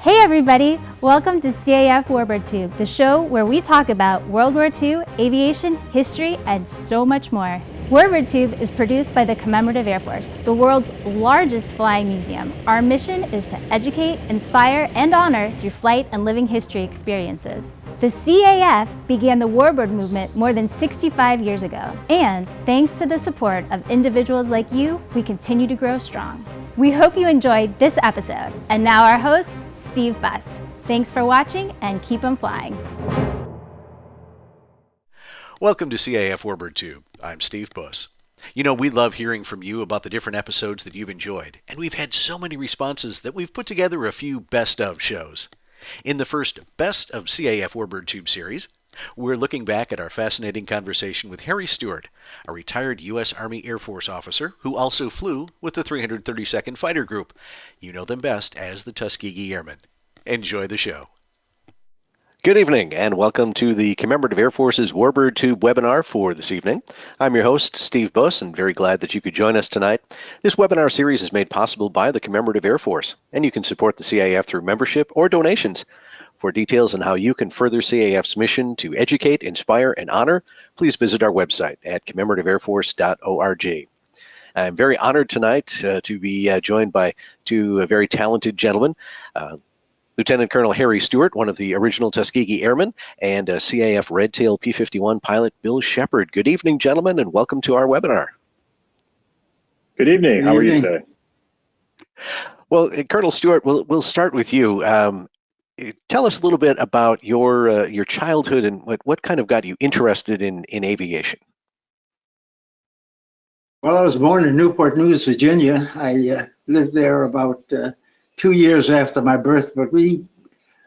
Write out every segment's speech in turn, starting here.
Hey everybody! Welcome to CAF Warbird Tube, the show where we talk about World War II, aviation, history, and so much more. Warbird Tube is produced by the Commemorative Air Force, the world's largest flying museum. Our mission is to educate, inspire, and honor through flight and living history experiences. The CAF began the Warbird movement more than 65 years ago, and thanks to the support of individuals like you, we continue to grow strong. We hope you enjoyed this episode, and now our host, Steve Buss. Thanks for watching and keep 'em flying. Welcome to CAF Warbird Tube. I'm Steve Buss. You know, we love hearing from you about the different episodes that you've enjoyed, and we've had so many responses that we've put together a few best of shows. In the first Best of CAF Warbird Tube series, we're looking back at our fascinating conversation with Harry Stewart, a retired U.S. Army Air Force officer who also flew with the 332nd Fighter Group. You know them best as the Tuskegee Airmen. Enjoy the show. Good evening, and welcome to the Commemorative Air Force's Warbird Tube webinar for this evening. I'm your host, Steve Buss, and very glad that you could join us tonight. This webinar series is made possible by the Commemorative Air Force, and you can support the CAF through membership or donations. For details on how you can further CAF's mission to educate, inspire, and honor, please visit our website at commemorativeairforce.org. I'm very honored tonight to be joined by two very talented gentlemen, Lieutenant Colonel Harry Stewart, one of the original Tuskegee Airmen, and CAF Red Tail P-51 pilot Bill Shepard. Good evening, gentlemen, and welcome to our webinar. Good evening. How are you today? Well, Colonel Stewart, we'll start with you. Tell us a little bit about your childhood and what kind of got you interested in aviation. Well, I was born in Newport News, Virginia. I lived there about 2 years after my birth, but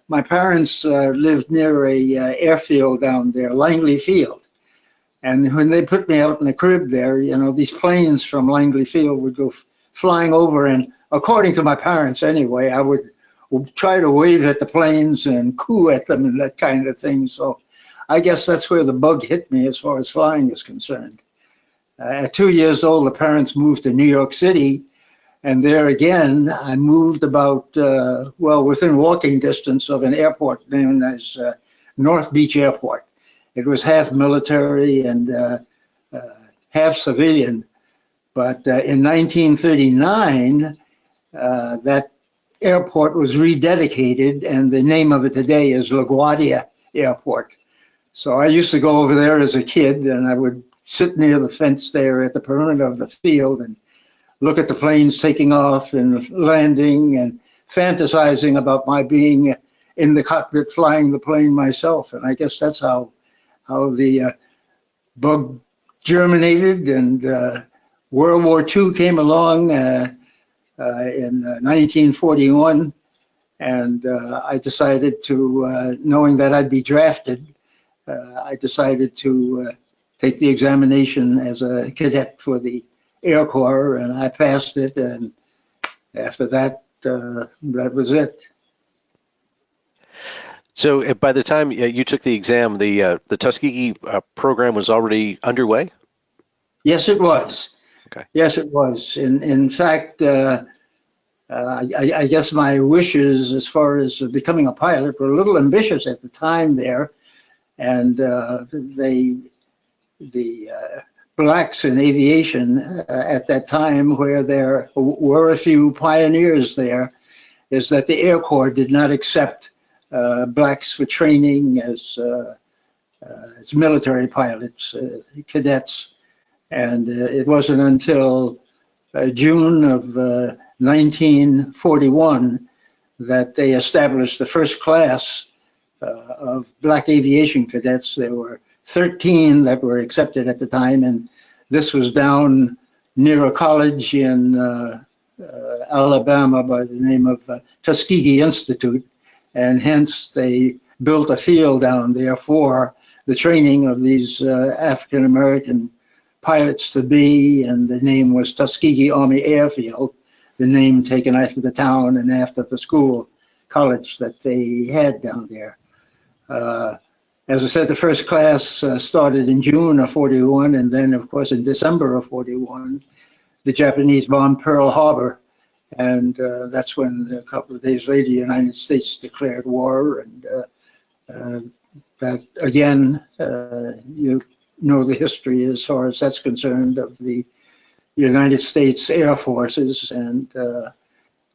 my parents lived near a airfield down there, Langley Field. And when they put me out in the crib there, you know, these planes from Langley Field would go flying over, and according to my parents anyway, I would try to wave at the planes and coo at them and that kind of thing. So I guess that's where the bug hit me as far as flying is concerned. At 2 years old, the parents moved to New York City, and there again, I moved about, within walking distance of an airport known as North Beach Airport. It was half military and half civilian. But in 1939, that airport was rededicated, and the name of it today is LaGuardia Airport. So I used to go over there as a kid, and I would sit near the fence there at the perimeter of the field and look at the planes taking off and landing and fantasizing about my being in the cockpit flying the plane myself. And I guess that's how the bug germinated, and World War II came along in 1941, and I decided to, knowing that I'd be drafted, I decided to take the examination as a cadet for the Air Corps, and I passed it, and after that, that was it. So by the time you took the exam, the Tuskegee program was already underway? Yes, it was. Okay. Yes, it was. In fact, I guess my wishes as far as becoming a pilot were a little ambitious at the time there, and the blacks in aviation at that time, where there were a few pioneers there, is that the Air Corps did not accept blacks for training as military pilots, cadets. And it wasn't until June of 1941 that they established the first class of black aviation cadets. There were 13 that were accepted at the time, and this was down near a college in Alabama by the name of Tuskegee Institute, and hence they built a field down there for the training of these African-American pilots to be, and the name was Tuskegee Army Airfield, the name taken after the town and after the school college that they had down there. As I said, the first class started in June of 41, and then, of course, in December of 41, the Japanese bombed Pearl Harbor, And that's when a couple of days later, the United States declared war. And that, again, you know the history as far as that's concerned of the United States Air Forces. And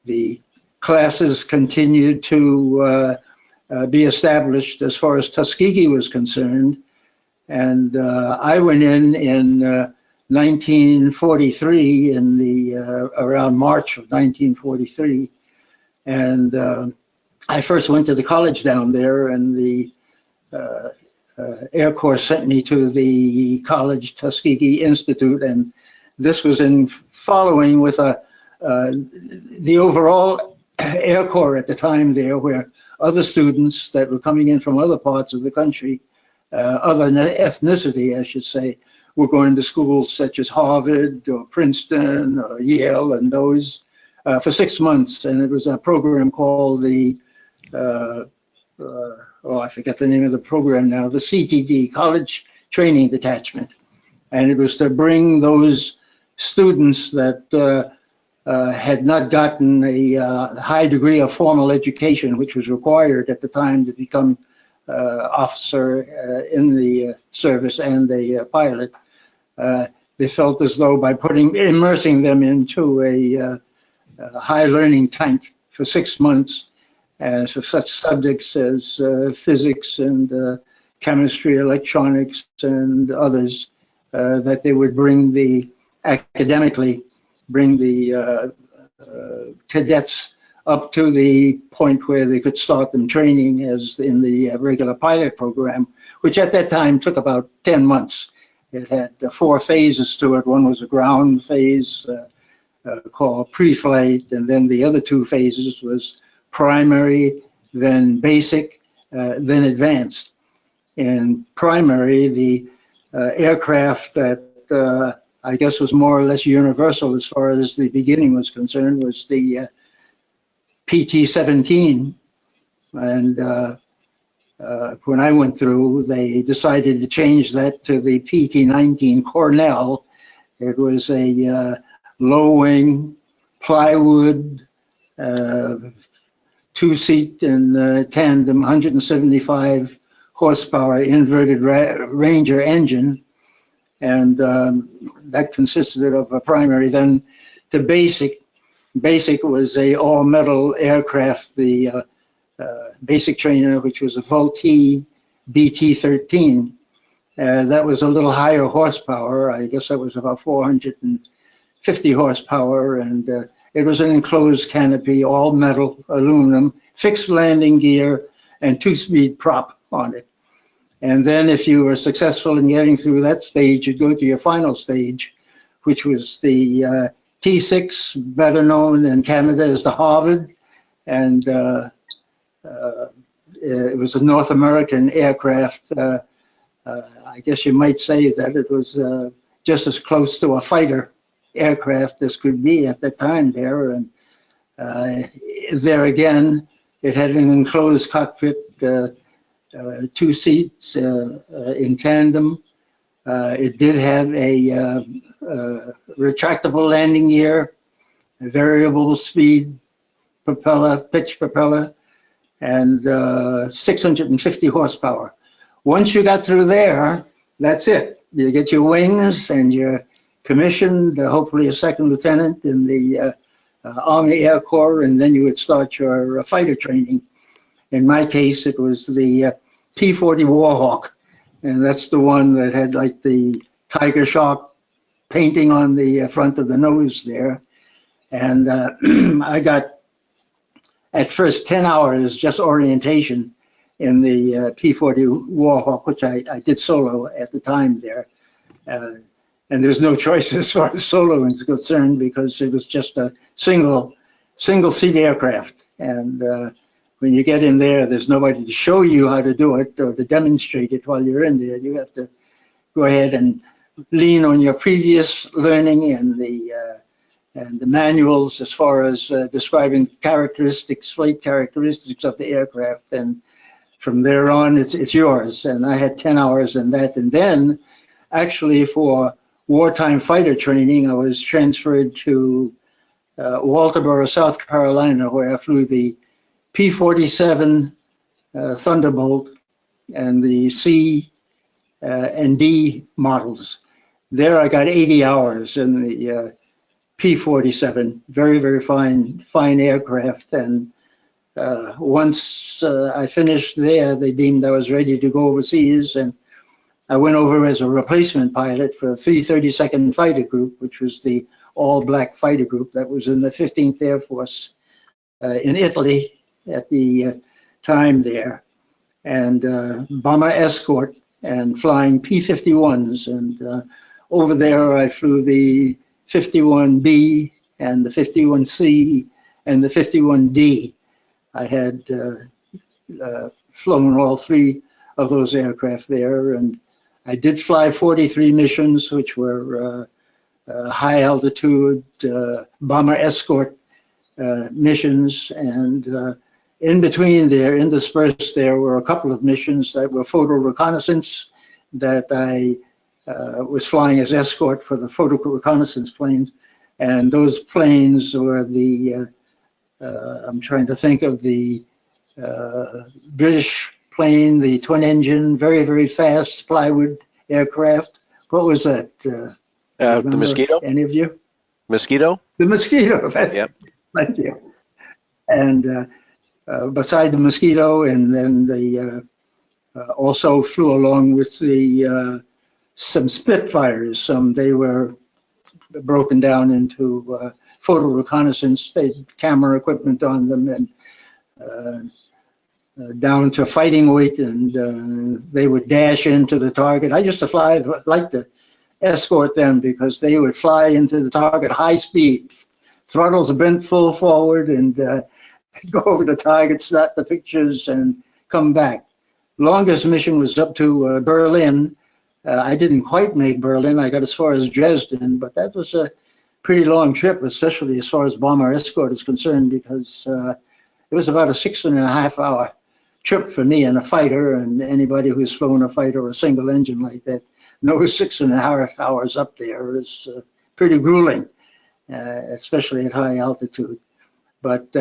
the classes continued to be established as far as Tuskegee was concerned. And I went in 1943, in the around March of 1943, and I first went to the college down there, and the Air Corps sent me to the college Tuskegee Institute, and this was in following with the overall Air Corps at the time there, where other students that were coming in from other parts of the country, other ethnicity, I should say, were going to schools such as Harvard or Princeton or Yale, and those for 6 months. And it was a program called the, I forget the name of the program now, the CTD, College Training Detachment. And it was to bring those students that had not gotten a high degree of formal education, which was required at the time to become officer in the service and a pilot. They felt as though by immersing them into a high learning tank for 6 months, for such subjects as physics and chemistry, electronics, and others, that they would academically bring the cadets up to the point where they could start them training as in the regular pilot program, which at that time took about 10 months. It had 4 phases to it. One was a ground phase called pre-flight, and then the other 2 phases was primary, then basic, then advanced. In primary, the aircraft that I guess was more or less universal as far as the beginning was concerned was the PT-17, and when I went through, they decided to change that to the PT-19 Cornell. It was a low-wing, plywood, 2-seat and tandem, 175 horsepower inverted Ranger engine, and that consisted of a primary. Then the basic was a all-metal aircraft, the basic trainer, which was a Vultee BT-13. That was a little higher horsepower. I guess that was about 450 horsepower, and it was an enclosed canopy, all metal, aluminum, fixed landing gear, and 2-speed prop on it. And then if you were successful in getting through that stage, you'd go to your final stage, which was the T6, better known in Canada as the Harvard, and it was a North American aircraft. I guess you might say that it was just as close to a fighter aircraft as could be at the time there. And there again, it had an enclosed cockpit, 2 seats in tandem. It did have a retractable landing gear, a variable speed propeller, pitch propeller, and 650 horsepower. Once you got through there, that's it. You get your wings and you're commissioned, hopefully a second lieutenant in the Army Air Corps, and then you would start your fighter training. In my case, it was the P-40 Warhawk, and that's the one that had like the tiger shark painting on the front of the nose there. And I got, at first, 10 hours just orientation in the P-40 Warhawk, which I did solo at the time there. And there was no choice as far as soloing is concerned, because it was just a single seat aircraft. And when you get in there, there's nobody to show you how to do it or to demonstrate it while you're in there. You have to go ahead and lean on your previous learning and the manuals as far as describing characteristics, flight characteristics of the aircraft. And from there on, it's yours. And I had 10 hours in that. And then actually for wartime fighter training, I was transferred to Walterboro, South Carolina, where I flew the P-47 Thunderbolt and the C and D models. There I got 80 hours in the P-47, very, very fine aircraft. And once I finished there, they deemed I was ready to go overseas, and I went over as a replacement pilot for the 332nd Fighter Group, which was the all-black fighter group that was in the 15th Air Force in Italy at the time there, and bomber escort and flying P-51s. And over there, I flew the 51B and the 51C and the 51D. I had flown all three of those aircraft there, and I did fly 43 missions, which were high altitude bomber escort missions, and in between there, interspersed there, were a couple of missions that were photo reconnaissance that I was flying as escort for the photo reconnaissance planes, and those planes were the I'm trying to think of the British plane, the twin engine, very, very fast plywood aircraft. What was that? The Mosquito? Any of you? Mosquito? The Mosquito, that's Yep. Thank you. And beside the Mosquito, and then the also flew along with the some Spitfires. They were broken down into photo reconnaissance. They had camera equipment on them, and down to fighting weight, and they would dash into the target. I used to fly, like to escort them, because they would fly into the target high speed, throttles bent full forward, and go over the target, snap the pictures, and come back. Longest mission was up to Berlin. I didn't quite make Berlin. I got as far as Dresden, but that was a pretty long trip, especially as far as bomber escort is concerned, because it was about a 6.5 hour trip for me in a fighter, and anybody who's flown a fighter or a single engine like that knows 6.5 hours up there is pretty grueling, especially at high altitude. But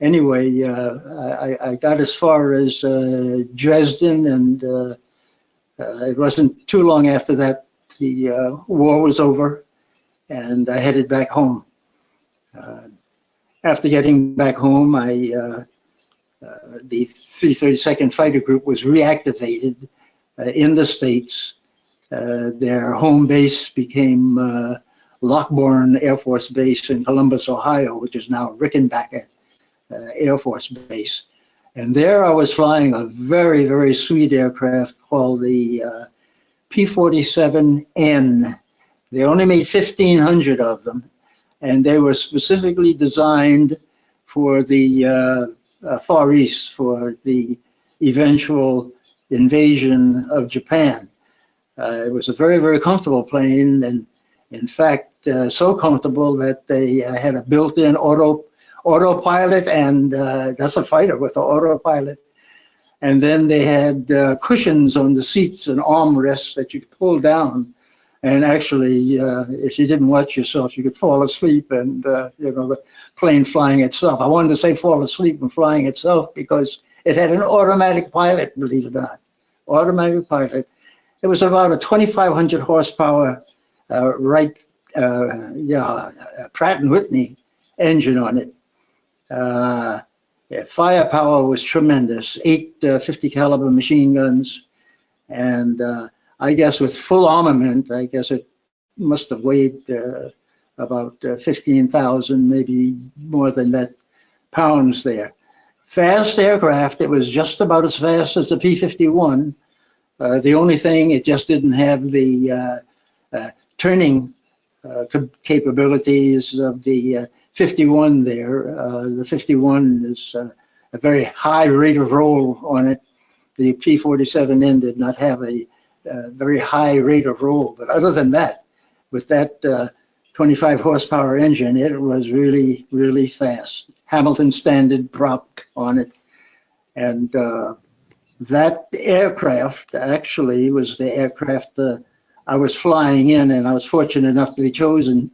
anyway, I got as far as Dresden, and it wasn't too long after that the war was over, and I headed back home. After getting back home, the 332nd Fighter Group was reactivated in the States. Their home base became Lockbourne Air Force Base in Columbus, Ohio, which is now Rickenbacker Air Force Base. And there I was flying a very, very sweet aircraft called the P-47N. They only made 1,500 of them, and they were specifically designed for the Far East, for the eventual invasion of Japan. It was a very, very comfortable plane, and in fact, so comfortable that they had a built-in autopilot, and that's a fighter with an autopilot. And then they had cushions on the seats and armrests that you could pull down. And actually, if you didn't watch yourself, you could fall asleep, and the plane flying itself. I wanted to say fall asleep and flying itself because it had an automatic pilot, believe it or not. Automatic pilot. It was about a 2,500 horsepower Pratt and Whitney engine on it. Firepower was tremendous. 8 50 caliber machine guns, and I guess with full armament, I guess it must have weighed about 15,000, maybe more than that, pounds there. Fast aircraft. It was just about as fast as the P-51. The only thing, it just didn't have the turning capabilities of the 51 there. The 51 is a very high rate of roll on it. The P-47N did not have a very high rate of roll, but other than that, with that 25 horsepower engine, it was really, really fast. Hamilton Standard prop on it, and that aircraft actually was the aircraft I was flying in, and I was fortunate enough to be chosen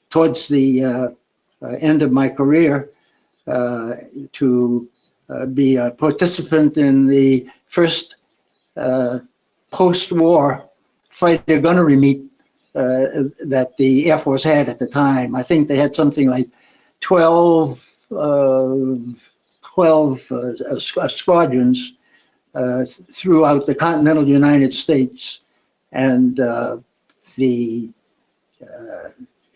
towards the end of my career to be a participant in the first post-war fighter gunnery meet that the Air Force had at the time. I think they had something like 12 squadrons throughout the continental United States. And the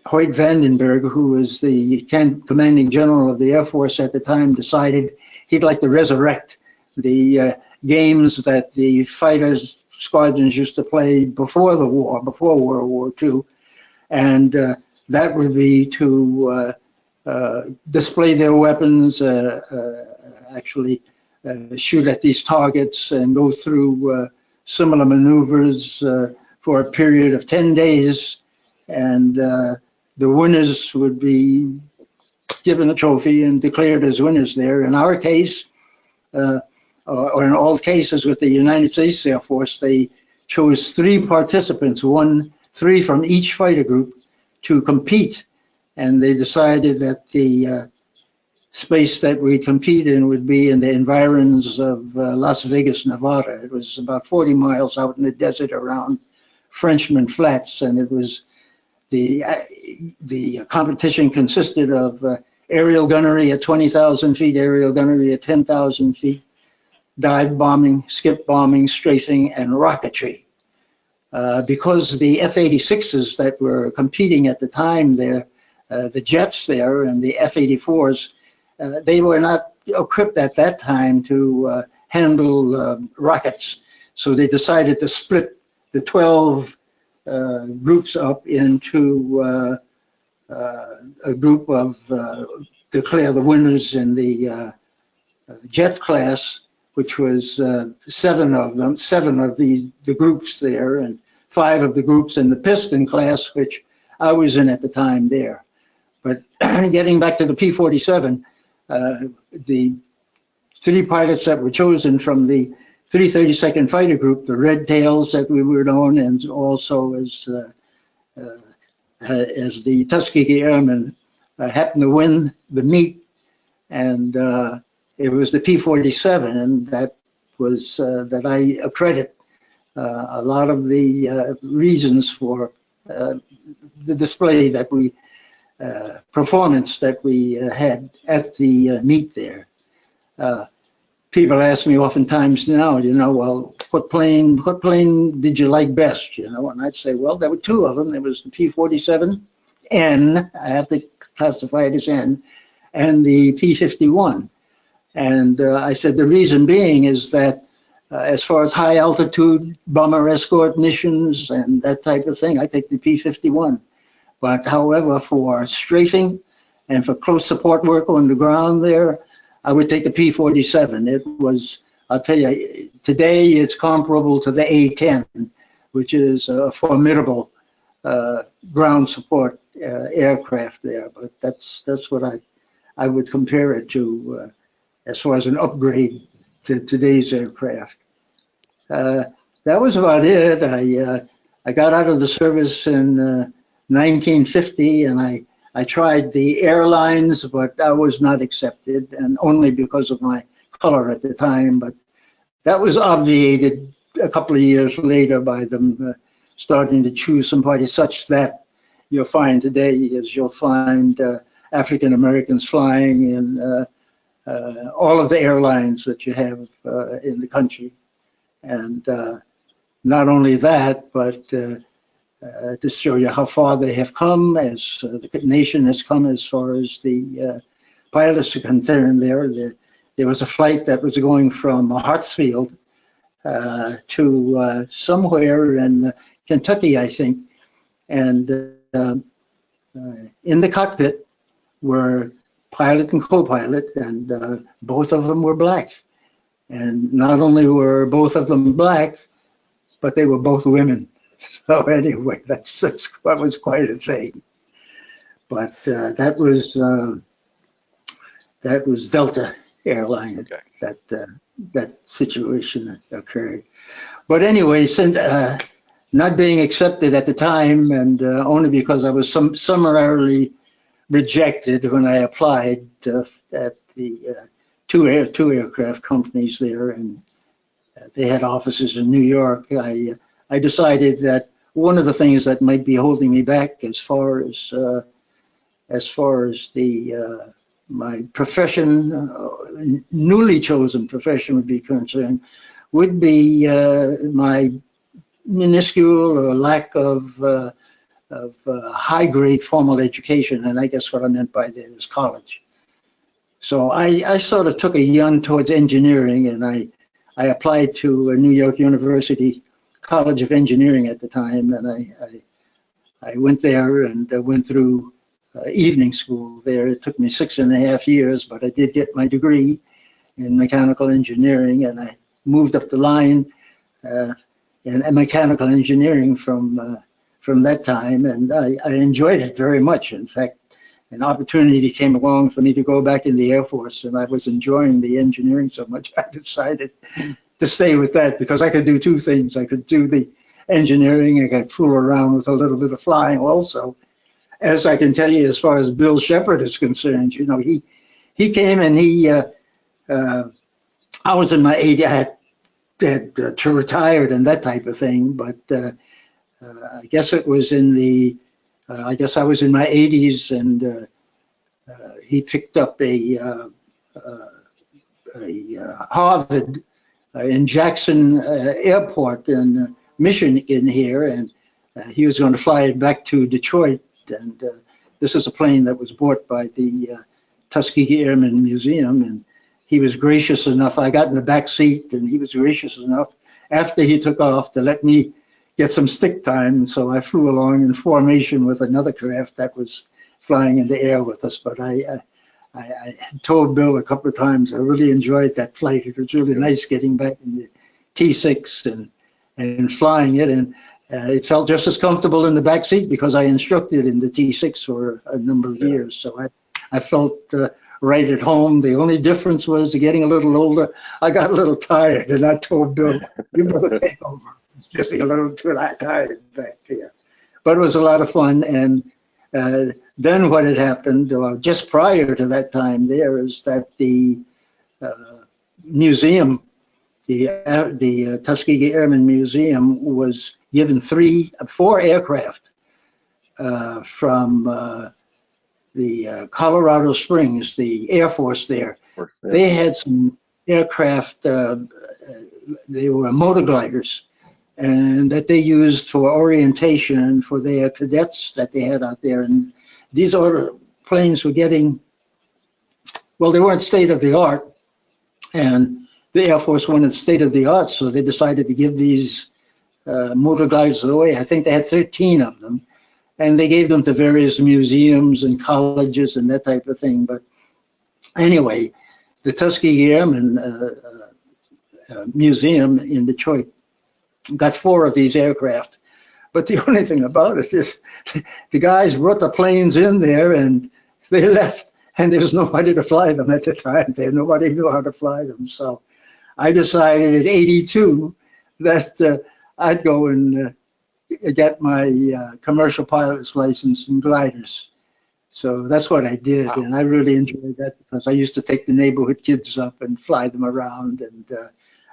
Hoyt Vandenberg, who was the commanding general of the Air Force at the time, decided he'd like to resurrect the games that the fighters squadrons used to play before the war, before World War II. And that would be to display their weapons, actually shoot at these targets and go through similar maneuvers for a period of 10 days. And the winners would be given a trophy and declared as winners there. In our case, or in all cases with the United States Air Force, they chose 3 participants, 3 from each fighter group, to compete. And they decided that the space that we compete in would be in the environs of Las Vegas, Nevada. It was about 40 miles out in the desert around Frenchman Flats, and it was the competition consisted of aerial gunnery at 20,000 feet, aerial gunnery at 10,000 feet, dive bombing, skip bombing, strafing, and rocketry. Because the F-86s that were competing at the time there, the jets there and the F-84s, they were not equipped at that time to handle rockets. So they decided to split the 12 groups up into a group of, declare the winners in the jet class, which was 7 of them, 7 of the groups there, and 5 of the groups in the piston class, which I was in at the time there. But getting back to the P-47, the 3 pilots that were chosen from the 332nd Fighter Group, the Red Tails that we were known, and also as the Tuskegee Airmen, happened to win the meet, and it was the P-47, and that was that I accredit a lot of the reasons for the display that we performance that we had at the meet there. People ask me oftentimes now, well, what plane did you like best, and I'd say, well, there were 2 of them. There was the P-47N, I have to classify it as N, and the P-51. And I said the reason being is that as far as high altitude bomber escort missions and that type of thing, I take the P-51. But however, for strafing and for close support work on the ground there, I would take the P-47. It was, I'll tell you, today it's comparable to the A-10, which is a formidable ground support aircraft there. But that's what I would compare it to as far as an upgrade to today's aircraft. That was about it. I got out of the service in 1950, and I tried the airlines, but I was not accepted, and only because of my color at the time. But that was obviated a couple of years later by them starting to choose somebody such that you'll find today is you'll find African Americans flying in all of the airlines that you have in the country. And not only that, but to show you how far they have come, as the nation has come as far as the pilots are concerned. There was a flight that was going from Hartsfield to somewhere in Kentucky, I think, and in the cockpit were pilot and co-pilot, and both of them were black. And not only were both of them black, but they were both women. So anyway, that was quite a thing. But that was Delta Airline. Okay. That situation occurred. But anyway, since not being accepted at the time, and only because I was summarily rejected when I applied at the two aircraft companies there, and they had offices in New York. I decided that one of the things that might be holding me back as far as the my profession, newly chosen profession would be concerned, would be my minuscule or lack of high-grade formal education, and I guess what I meant by that is college. So I sort of took a run towards engineering, and I applied to New York University College of Engineering at the time, and I went there and went through evening school there. It took me 6.5 years, but I did get my degree in mechanical engineering, and I moved up the line in mechanical engineering from that time, and I enjoyed it very much. In fact, an opportunity came along for me to go back in the Air Force, and I was enjoying the engineering so much, I decided to stay with that because I could do two things. I could do the engineering, I could fool around with a little bit of flying also. As I can tell you, as far as Bill Shepard is concerned, you know, he came and I was in my 80s, I had to retired and that type of thing, but I guess it was in the, I guess I was in my 80s, and he picked up a Harvard in Jackson Airport in Michigan here, and he was going to fly it back to Detroit. And this is a plane that was bought by the Tuskegee Airmen Museum, and he was gracious enough. I got in the back seat, and he was gracious enough after he took off to let me get some stick time. And so I flew along in formation with another craft that was flying in the air with us. But I told Bill a couple of times I really enjoyed that flight. It was really nice getting back in the T6 and flying it. And it felt just as comfortable in the back seat because I instructed in the T6 for a number of years. So I felt right at home. The only difference was getting a little older. I got a little tired, and I told Bill, "You better take over. It's just a little too tired back there." But it was a lot of fun. And then what had happened, just prior to that time there, is that the museum, the Tuskegee Airmen Museum, was given 4 aircraft from the Colorado Springs, the Air Force there. They had some aircraft, they were motor gliders, and that they used for orientation for their cadets that they had out there. And these planes were getting, well, they weren't state of the art, and the Air Force wanted state of the art, so they decided to give these motor gliders away. I think they had 13 of them, and they gave them to various museums and colleges and that type of thing. But anyway, the Tuskegee Airmen Museum in Detroit got 4 of these aircraft. But the only thing about it is the guys brought the planes in there and they left, and there was nobody to fly them at the time. Nobody knew how to fly them. So I decided at 82 that I'd go and get my commercial pilot's license in gliders. So that's what I did. Wow. And I really enjoyed that because I used to take the neighborhood kids up and fly them around. And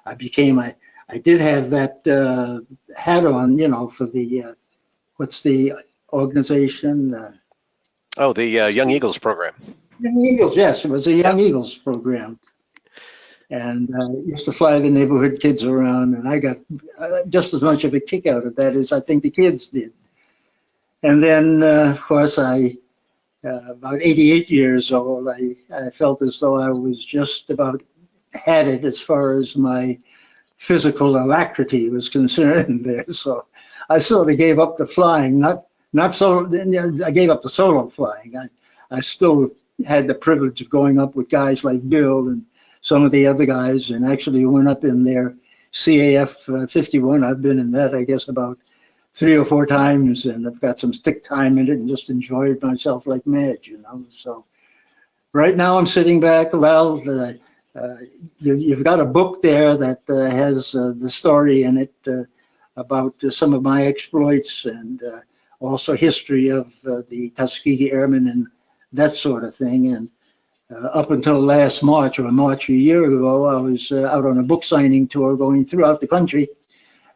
I did have that hat on, you know, for the, what's the organization? The Young Eagles program. Young Eagles, yes, it was a Young Eagles program. And used to fly the neighborhood kids around, and I got just as much of a kick out of that as I think the kids did. And then, of course, about 88 years old, I felt as though I was just about had it as far as my physical alacrity was concerned there. So I sort of gave up the flying, not so, I gave up the solo flying. I still had the privilege of going up with guys like Bill and some of the other guys, and actually went up in their CAF 51. I've been in that, I guess, about 3 or 4 times, and I've got some stick time in it and just enjoyed myself like mad, you know. So right now I'm sitting back. Well, you've got a book there that has the story in it about some of my exploits, and also history of the Tuskegee Airmen and that sort of thing. And up until last March, or March a year ago, I was out on a book signing tour going throughout the country.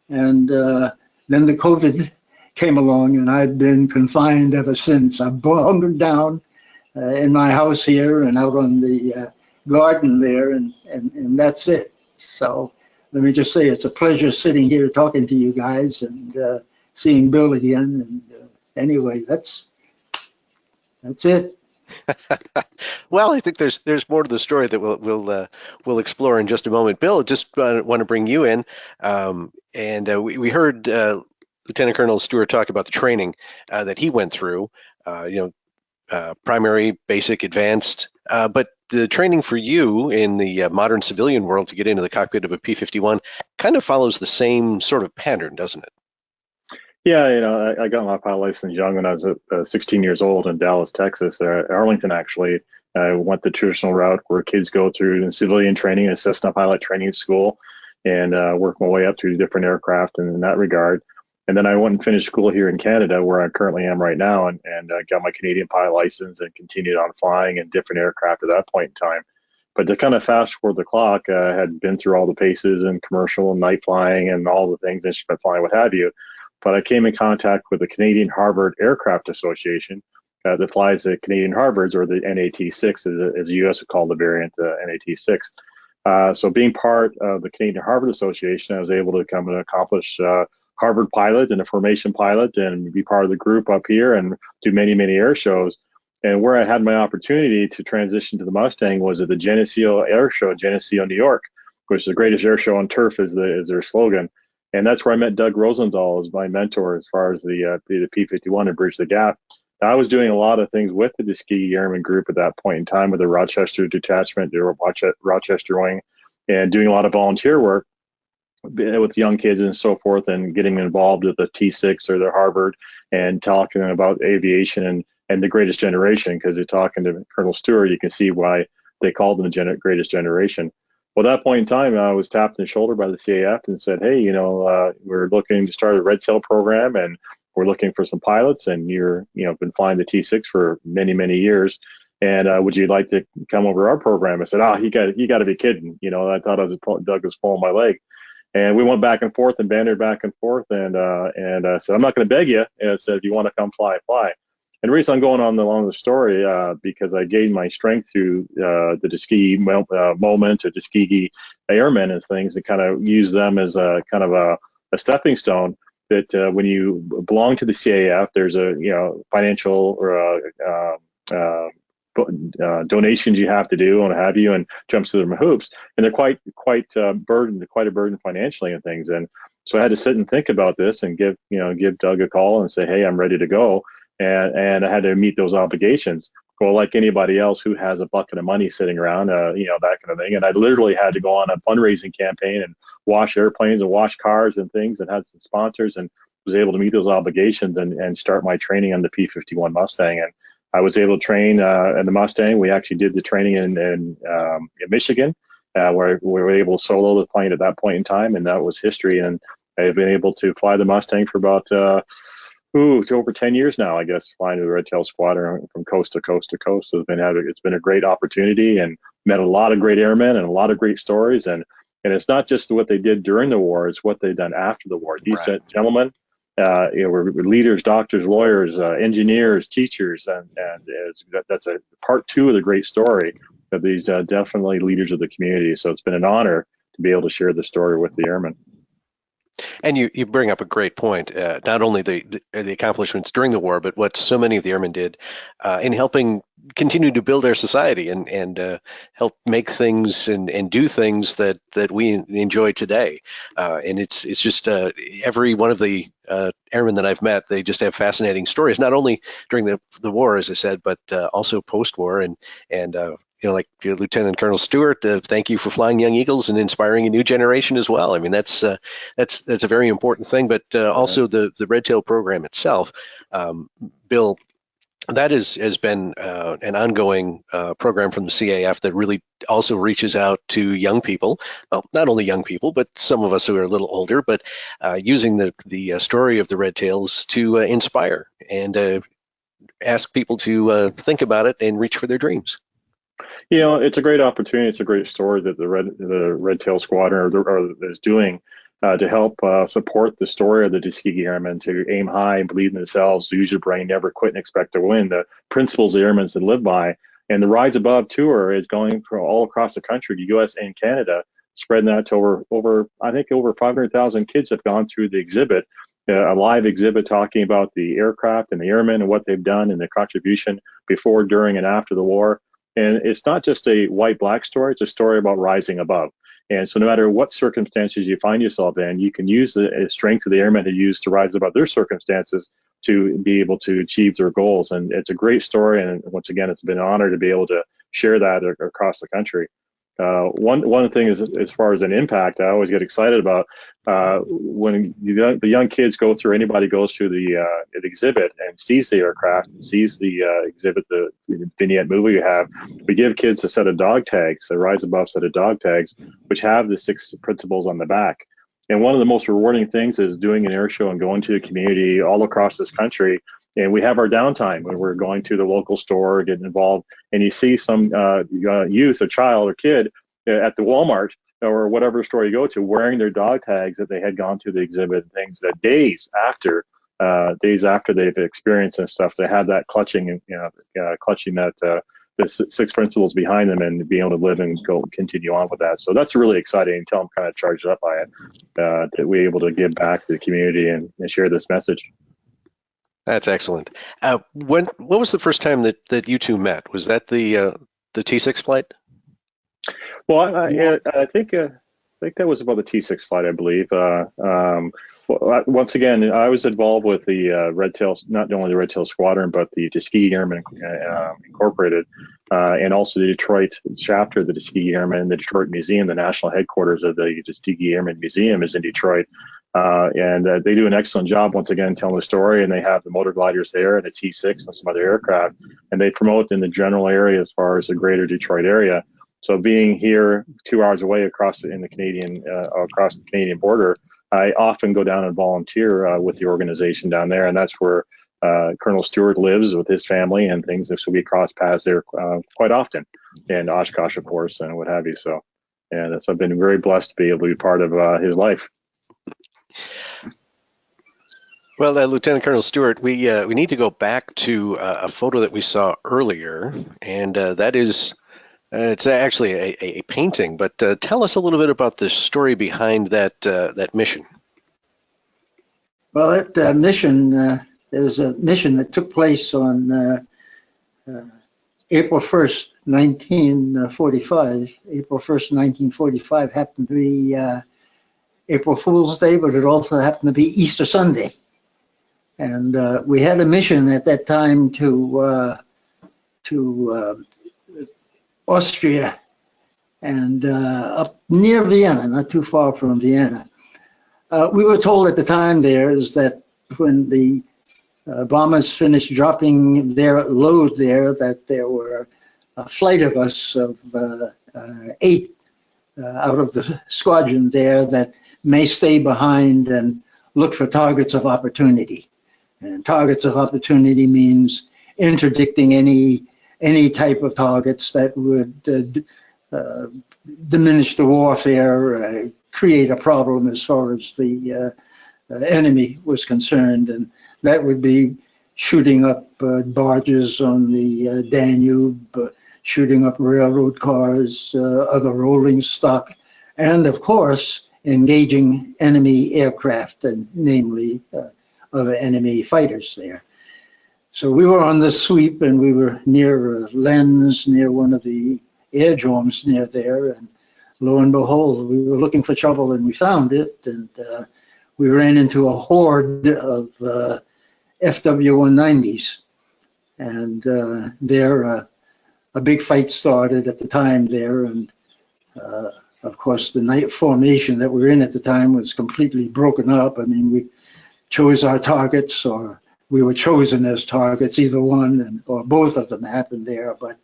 And then the COVID came along, and I've been confined ever since. I've bunkered down in my house here and out on the garden there, and that's it. So let me just say it's a pleasure sitting here talking to you guys and seeing Bill again. And anyway, that's it. Well, I think there's more to the story that we'll explore in just a moment. Bill, just want to bring you in, and we heard Lieutenant Colonel Stewart talk about the training that he went through. Primary, basic, advanced, but the training for you in the modern civilian world to get into the cockpit of a P-51 kind of follows the same sort of pattern, doesn't it? Yeah, I got my pilot license young when I was 16 years old in Dallas, Texas, Arlington actually. I went the traditional route where kids go through the civilian training, a Cessna pilot training school, and work my way up through different aircraft in that regard. And then I went and finished school here in Canada, where I currently am right now, and got my Canadian pilot license and continued on flying in different aircraft at that point in time. But to kind of fast forward the clock, I had been through all the paces and commercial and night flying and all the things, instrument flying, what have you. But I came in contact with the Canadian Warbird Aircraft Association that flies the Canadian Warbirds, or the NAT-6, as the U.S. would call the variant, NAT-6. So being part of the Canadian Warbird Association, I was able to come and accomplish Warbird pilot and a formation pilot and be part of the group up here and do many, many air shows. And where I had my opportunity to transition to the Mustang was at the Geneseo Air Show, Geneseo, New York, which is the greatest air show on turf, is their slogan. And that's where I met Doug Rosendahl as my mentor as far as the P-51 and Bridge the Gap. I was doing a lot of things with the Tuskegee Airmen group at that point in time, with the Rochester detachment, the Rochester wing, and doing a lot of volunteer work with young kids and so forth, and getting involved with the T6 or the Warbird and talking about aviation and the greatest generation. Because you're talking to Colonel Stewart, you can see why they called them the greatest generation. Well, at that point in time, I was tapped on the shoulder by the CAF and said, hey, we're looking to start a red tail program, and we're looking for some pilots, and you're been flying the T6 for many, many years, and would you like to come over our program? I said, you got to be kidding. I thought Doug was pulling my leg. And we went back and forth and bantered back and forth, and I said, I'm not going to beg you. And I said, if you want to come fly, fly. And the reason I'm going on along the story, because I gained my strength through the Tuskegee moment, or Tuskegee Airmen and things, and kind of use them as a kind of a stepping stone. That when you belong to the CAF, there's a financial or donations you have to do and have you, and jumps through the hoops, and they're quite a burden financially and things. And so I had to sit and think about this and give Doug a call and say, hey, I'm ready to go. And I had to meet those obligations. Well, like anybody else who has a bucket of money sitting around, that kind of thing. And I literally had to go on a fundraising campaign and wash airplanes and wash cars and things, and had some sponsors, and was able to meet those obligations and start my training on the P-51 Mustang. And I was able to train in the Mustang. We actually did the training in Michigan, where we were able to solo the plane at that point in time, and that was history. And I've been able to fly the Mustang for about it's over 10 years now, I guess, flying the Red Tail Squadron from coast to coast to coast. So it's been a great opportunity, and met a lot of great airmen and a lot of great stories. And it's not just what they did during the war; it's what they've done after the war. These gentlemen, were leaders, doctors, lawyers, engineers, teachers, and that's a part two of the great story of these definitely leaders of the community. So it's been an honor to be able to share the story with the airmen. And you bring up a great point, not only the accomplishments during the war, but what so many of the airmen did in helping continue to build our society and help make things and do things that we enjoy today. And it's just every one of the airmen that I've met, they just have fascinating stories, not only during the war, as I said, but also post-war. And like Lieutenant Colonel Stewart, thank you for flying Young Eagles and inspiring a new generation as well. I mean, that's a very important thing. But also the Red Tail program itself, Bill, that has been an ongoing program from the CAF that really also reaches out to young people. Well, not only young people, but some of us who are a little older, but using the story of the Red Tails to inspire. And ask people to think about it and reach for their dreams. You know, it's a great opportunity. It's a great story that the Red Tail Squadron is doing to help support the story of the Tuskegee Airmen, to aim high and believe in themselves, to use your brain, never quit and expect to win. The principles the airmen should live by. And the Rise Above tour is going all across the country, the U.S. and Canada, spreading that to over 500,000 kids have gone through the exhibit, a live exhibit talking about the aircraft and the airmen and what they've done and their contribution before, during, and after the war. And it's not just a white-black story, it's a story about rising above. And so no matter what circumstances you find yourself in, you can use the strength of the airmen to use to rise above their circumstances to be able to achieve their goals. And it's a great story. And once again, it's been an honor to be able to share that across the country. One thing is, as far as an impact, I always get excited about when the young kids go through, anybody goes through the exhibit and sees the aircraft, and sees the exhibit, the vignette movie you have. We give kids a set of dog tags, a Rise Above set of dog tags, which have the 6 principles on the back. And one of the most rewarding things is doing an air show and going to the community all across this country. And we have our downtime when we're going to the local store, getting involved, and you see some youth, a child or kid at the Walmart or whatever store you go to, wearing their dog tags that they had gone to the exhibit, things that days after they've experienced and stuff, they have that clutching that the 6 principles behind them, and being able to live and continue on with that. So that's really exciting. Until I'm kind of charged up by it, that we're able to give back to the community and share this message. That's excellent. What was the first time that you two met? Was that the T6 flight? Well, I think that was about the T6 flight, I believe. Once again, I was involved with the Red Tail, not only the Red Tail Squadron, but the Tuskegee Airmen Incorporated, and also the Detroit chapter of the Tuskegee Airmen, the Detroit Museum, the national headquarters of the Tuskegee Airmen Museum is in Detroit. And they do an excellent job, once again, telling the story, and they have the motor gliders there and a T6 and some other aircraft, and they promote in the general area as far as the greater Detroit area. So being here 2 hours away across the Canadian border, I often go down and volunteer with the organization down there, and that's where Colonel Stewart lives with his family and things. So we cross paths there quite often, and Oshkosh, of course, and what have you. So, and so I've been very blessed to be able to be part of his life. Well, Lieutenant Colonel Stewart, we need to go back to a photo that we saw earlier, and that is, it's actually a painting. But tell us a little bit about the story behind that mission. Well, that mission is a mission that took place on April 1st, 1945. April 1st, 1945 happened to be April Fool's Day, but it also happened to be Easter Sunday. And we had a mission at that time to Austria and up near Vienna, not too far from Vienna. We were told at the time there is that when the bombers finished dropping their load there, that there were a flight of us of 8 out of the squadron there that may stay behind and look for targets of opportunity. And targets of opportunity means interdicting any type of targets that would diminish the warfare, create a problem as far as the enemy was concerned. And that would be shooting up barges on the Danube, shooting up railroad cars, other rolling stock, and of course, engaging enemy aircraft, and namely other enemy fighters there. So we were on the sweep, and we were near Lens, near one of the airdromes near there, and lo and behold, we were looking for trouble, and we found it, and we ran into a horde of FW-190s, and there a big fight started at the time there, and of course the night formation that we were in at the time was completely broken up. I mean, we chose our targets, or we were chosen as targets, either one or both of them happened there. But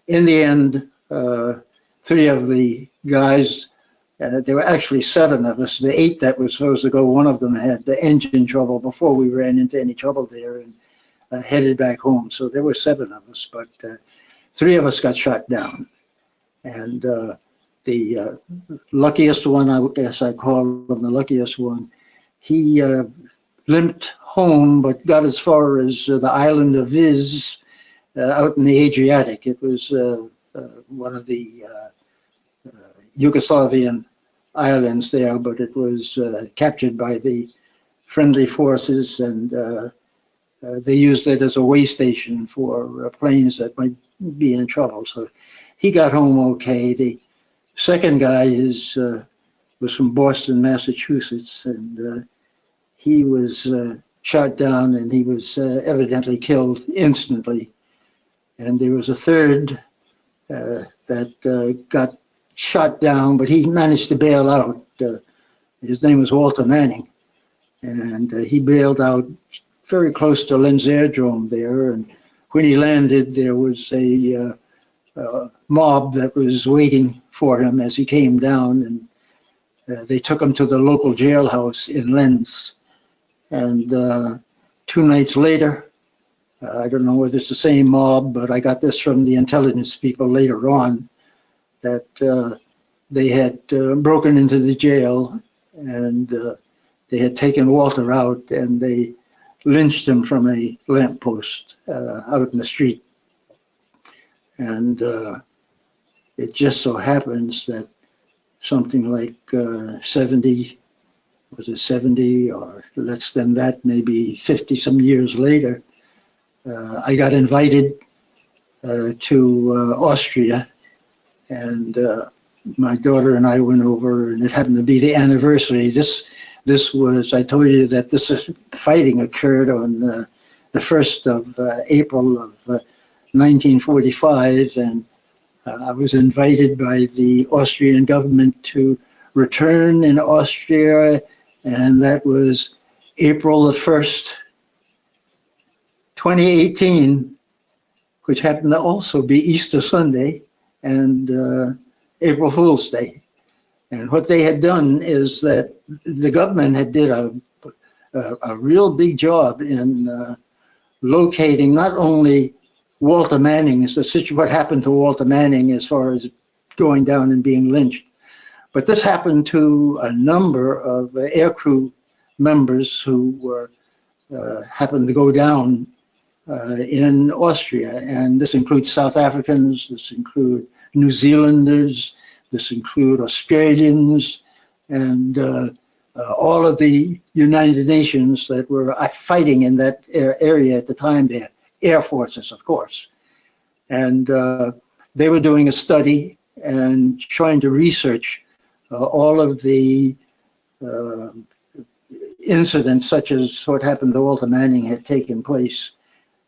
in the end, 3 of the guys, there were actually 7 of us, the 8 that were supposed to go, one of them had the engine trouble before we ran into any trouble there. And headed back home. So there were 7 of us, but 3 of us got shot down. And the luckiest one, I guess I call him the luckiest one, he limped home, but got as far as the island of Viz out in the Adriatic. It was one of the Yugoslavian islands there, but it was captured by the friendly forces, and they used it as a way station for planes that might be in trouble. So he got home okay. The second guy was from Boston, Massachusetts, and he was shot down, and he was evidently killed instantly. And there was a third that got shot down, but he managed to bail out. His name was Walter Manning, and he bailed out very close to Linz Airdrome there. And when he landed, there was a mob that was waiting for him as he came down, and they took him to the local jailhouse in Linz. And 2 nights later, I don't know whether it's the same mob, but I got this from the intelligence people later on, that they had broken into the jail, and they had taken Walter out, and they lynched him from a lamppost out in the street. And it just so happens that something like 70 or less than that, maybe 50 some years later, I got invited to Austria, and my daughter and I went over, and it happened to be the anniversary. This was, I told you that this fighting occurred on the 1st of April of 1945, and I was invited by the Austrian government to return in Austria, and that was April the 1st, 2018, which happened to also be Easter Sunday and April Fool's Day. And what they had done is that the government had did a real big job in locating not only Walter Manning's, what happened to Walter Manning as far as going down and being lynched, but this happened to a number of aircrew members who were happened to go down in Austria, and this includes South Africans, this include New Zealanders, this include Australians, and all of the United Nations that were fighting in that area at the time there, air forces, of course. And they were doing a study and trying to research all of the incidents such as what happened to Walter Manning had taken place.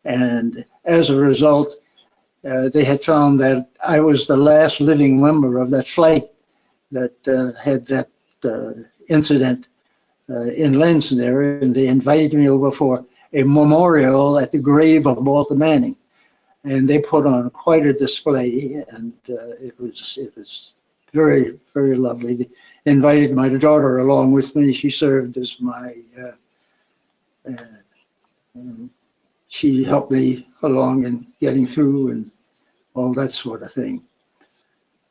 And as a result, they had found that I was the last living member of that flight that had that incident in Linz there, and they invited me over for a memorial at the grave of Walter Manning. And they put on quite a display, and it was very, very lovely. They invited my daughter along with me. She served as my, she helped me along in getting through and all that sort of thing.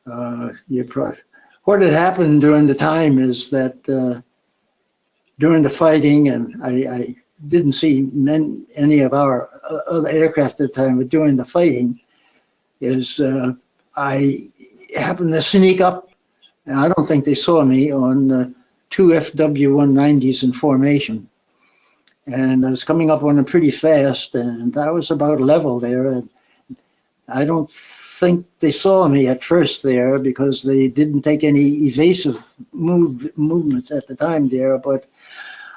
What had happened during the time is that during the fighting, and I didn't see any of our other aircraft at the time, but during the fighting, is I happened to sneak up, and I don't think they saw me, on 2 FW-190s in formation. And I was coming up on them pretty fast, and I was about level there. And I don't think they saw me at first there because they didn't take any evasive movements at the time there, but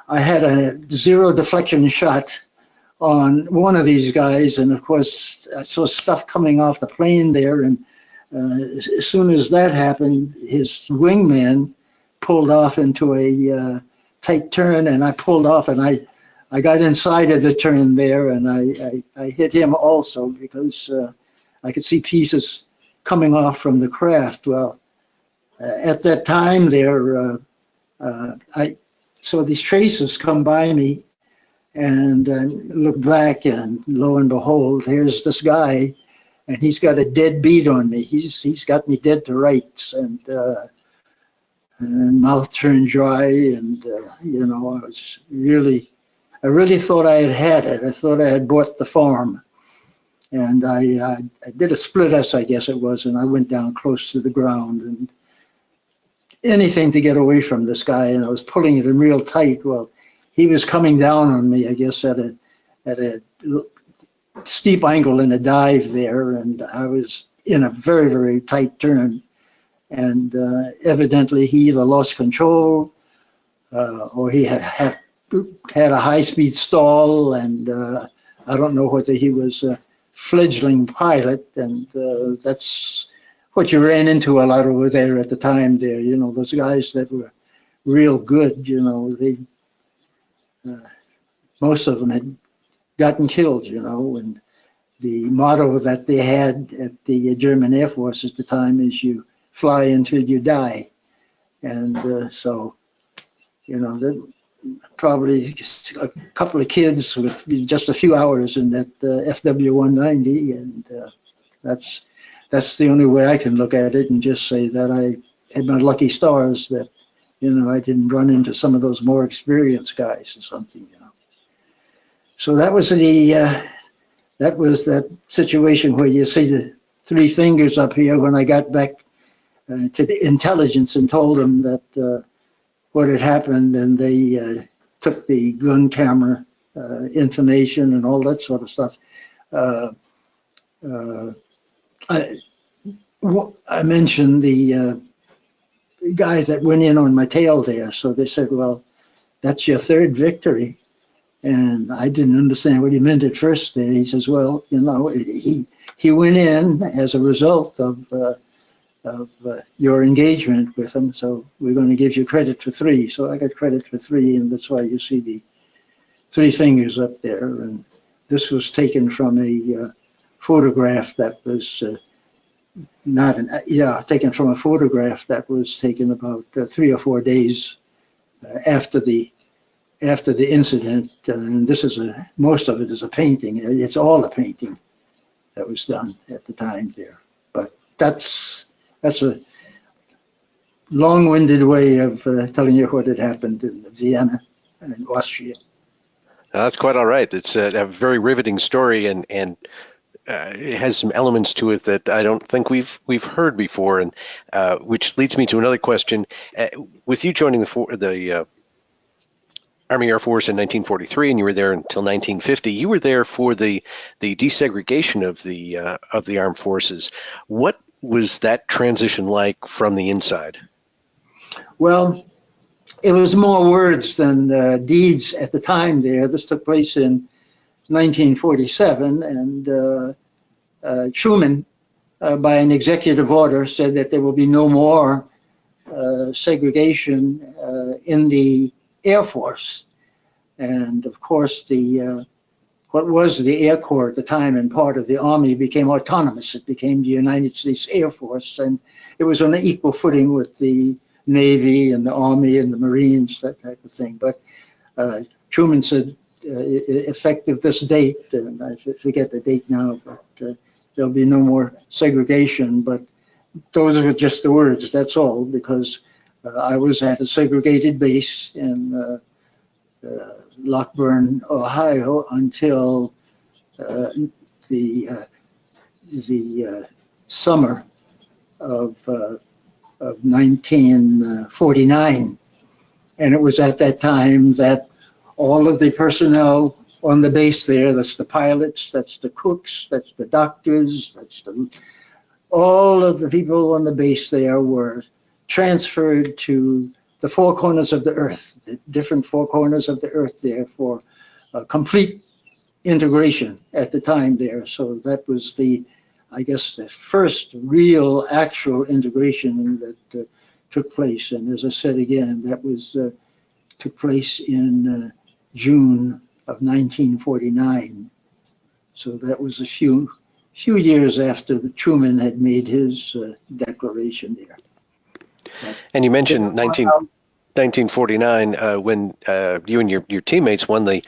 I had a zero deflection shot on one of these guys, and of course I saw stuff coming off the plane there, and as soon as that happened, his wingman pulled off into a tight turn, and I pulled off, and I got inside of the turn there, and I hit him also because I could see pieces coming off from the craft. Well, at that time there, I saw these traces come by me, And I looked back, and lo and behold, here's this guy, and he's got a dead beat on me. He's got me dead to rights, and mouth turned dry, and I really thought I had it. I thought I had bought the farm, and I did a split S, I guess it was, and I went down close to the ground, and anything to get away from this guy, and I was pulling it in real tight. Well, he was coming down on me, I guess, at a steep angle in a dive there, and I was in a very, very tight turn. And evidently he either lost control or he had a high-speed stall, and I don't know whether he was a fledgling pilot, and that's what you ran into a lot over there at the time there. Those guys that were real good, they most of them had gotten killed, and the motto that they had at the German Air Force at the time is you fly until you die. And so, probably a couple of kids with just a few hours in that FW-190, and that's the only way I can look at it and just say that I had my lucky stars that, I didn't run into some of those more experienced guys or something, So that was that situation where you see the three fingers up here when I got back to the intelligence and told them that what had happened, and they took the gun camera information and all that sort of stuff. I mentioned the guy that went in on my tail there, so they said, well, that's your third victory. And I didn't understand what he meant at first there. He says, well, he went in as a result of your engagement with him, so we're going to give you credit for 3. So I got credit for 3, and that's why you see the 3 fingers up there. And this was taken from a photograph that was taken from a photograph that was taken about 3 or 4 days after the incident. And this is most of it is a painting. It's all a painting that was done at the time there. But that's a long-winded way of telling you what had happened in Vienna and in Austria. That's quite all right. It's a very riveting story, and it has some elements to it that I don't think we've heard before, and which leads me to another question. With you joining the Army Air Force in 1943, and you were there until 1950. You were there for the desegregation of the armed forces. What was that transition like from the inside? Well, it was more words than deeds at the time there. This took place in 1947, and Truman, by an executive order, said that there will be no more segregation in the Air Force. And of course, what was the Air Corps at the time and part of the Army became autonomous. It became the United States Air Force, and it was on an equal footing with the Navy and the Army and the Marines, that type of thing. But Truman said, effective this date, and I forget the date now, but there'll be no more segregation. But those were just the words, that's all, because I was at a segregated base in Lockburn, Ohio, until the summer of 1949. And it was at that time that all of the personnel on the base there, that's the pilots, that's the cooks, that's the doctors, all of the people on the base there were transferred to the 4 corners of the earth, the different 4 corners of the earth there, for complete integration at the time there. So that was I guess, the first real actual integration that took place. And as I said again, that was took place in June of 1949. So that was a few years after the Truman had made his declaration there. And you mentioned 1949 when you and your teammates won the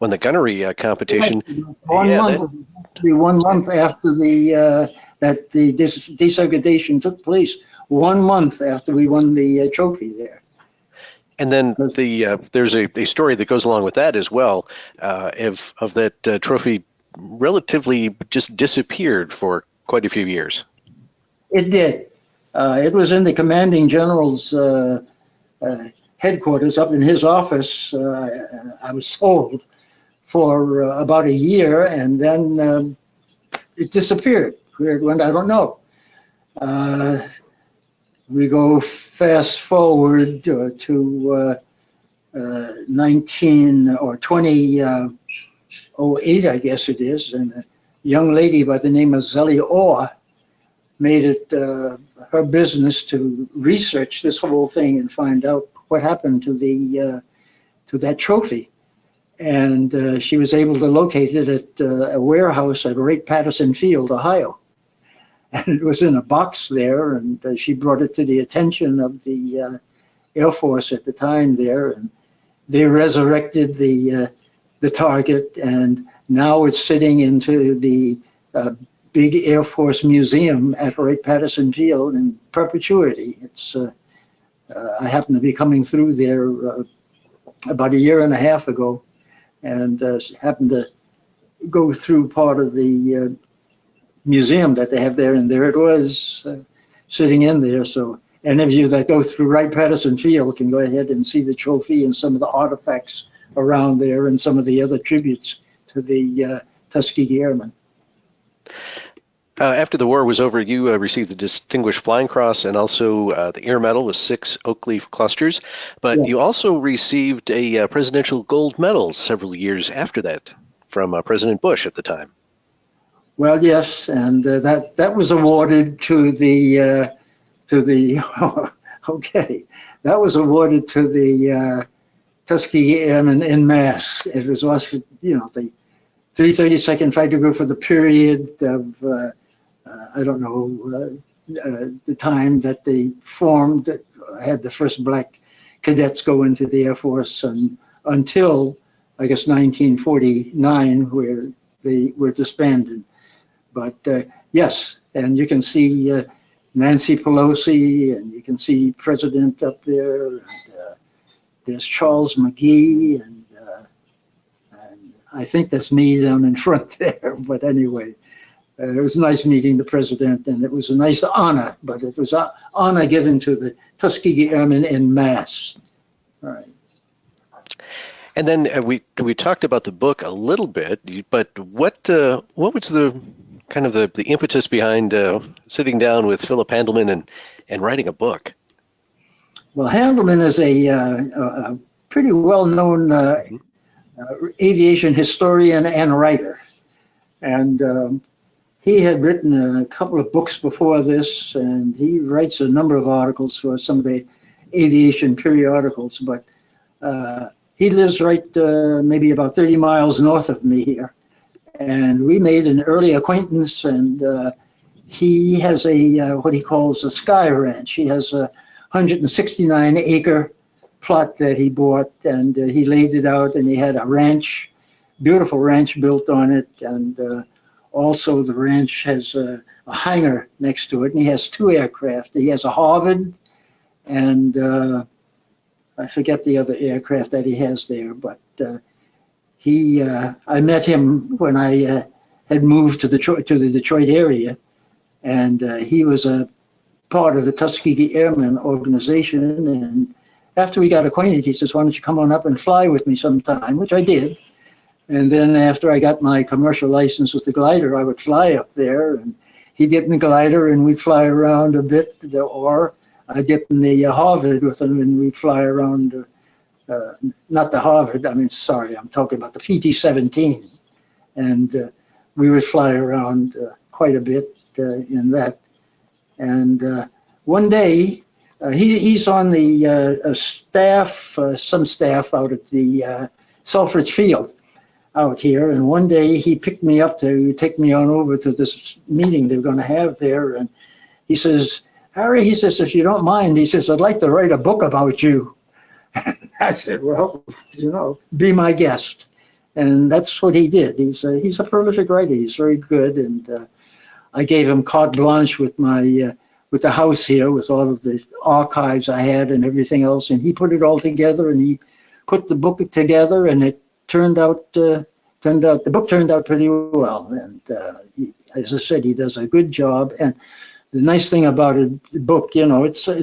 when the gunnery competition. One Yeah, month, the 1 month after that the desegregation took place. 1 month after we won the trophy there. And then there's a story that goes along with that as well, of that trophy relatively just disappeared for quite a few years. It did. It was in the commanding general's headquarters up in his office, I was told, for about a year, and then it disappeared. Where it went, I don't know. We go fast forward to 19 or 2008, I guess it is, and a young lady by the name of Zelly Orr made it her business to research this whole thing and find out what happened to that trophy. And she was able to locate it at a warehouse at Wright-Patterson Field, Ohio. And it was in a box there, and she brought it to the attention of the Air Force at the time there, and they resurrected the target, and now it's sitting into the big Air Force Museum at Wright-Patterson Field in perpetuity. It's I happened to be coming through there about a year and a half ago, and happened to go through part of the museum that they have there, and there it was sitting in there. So any of you that go through Wright-Patterson Field can go ahead and see the trophy and some of the artifacts around there and some of the other tributes to the Tuskegee Airmen. After the war was over, you received the Distinguished Flying Cross and also the Air Medal with 6 oak leaf clusters, but Yes. you also received a Presidential Gold Medal several years after that from President Bush at the time. Well, yes, and that was awarded to the okay, that was awarded to the Tuskegee Airmen en masse. It was also, the 332nd Fighter Group for the period of I don't know the time that they formed, that had the first black cadets go into the Air Force, and until I guess 1949, where they were disbanded. But yes, and you can see Nancy Pelosi, and you can see President up there. And, there's Charles McGee, and I think that's me down in front there. But anyway, it was nice meeting the president, and it was a nice honor. But it was an honor given to the Tuskegee Airmen en masse. All right. And then we talked about the book a little bit, but what was the kind of the impetus behind sitting down with Philip Handelman and writing a book? Well, Handelman is a pretty well-known aviation historian and writer, and he had written a couple of books before this, and he writes a number of articles for some of the aviation periodicals, but he lives right maybe about 30 miles north of me here. And we made an early acquaintance, and he has what he calls a sky ranch. He has a 169-acre plot that he bought, and he laid it out, and he had a ranch, beautiful ranch built on it, and also the ranch has a hangar next to it, and he has 2 aircraft. He has a Harvard, and I forget the other aircraft that he has there, but I met him when I had moved to the Detroit area, and he was a part of the Tuskegee Airmen organization. And after we got acquainted, he says, "Why don't you come on up and fly with me sometime?" Which I did. And then after I got my commercial license with the glider, I would fly up there, and he'd get in the glider, and we'd fly around a bit, or I'd get in the Harvard with him, and we'd fly around. Not the Harvard, I'm talking about the PT-17. And we would fly around quite a bit in that. And one day, he's on the staff, some staff out at the Selfridge Field out here. And one day he picked me up to take me on over to this meeting they were going to have there. And he says, "Harry," he says, "if you don't mind," he says, "I'd like to write a book about you." I said, "Well, be my guest." And that's what he did. He's a prolific writer. He's very good, and I gave him carte blanche with my with the house here, with all of the archives I had and everything else, and he put it all together, and he put the book together, and it turned out the book turned out pretty well. And as I said, he does a good job. And the nice thing about the book, you know, it's a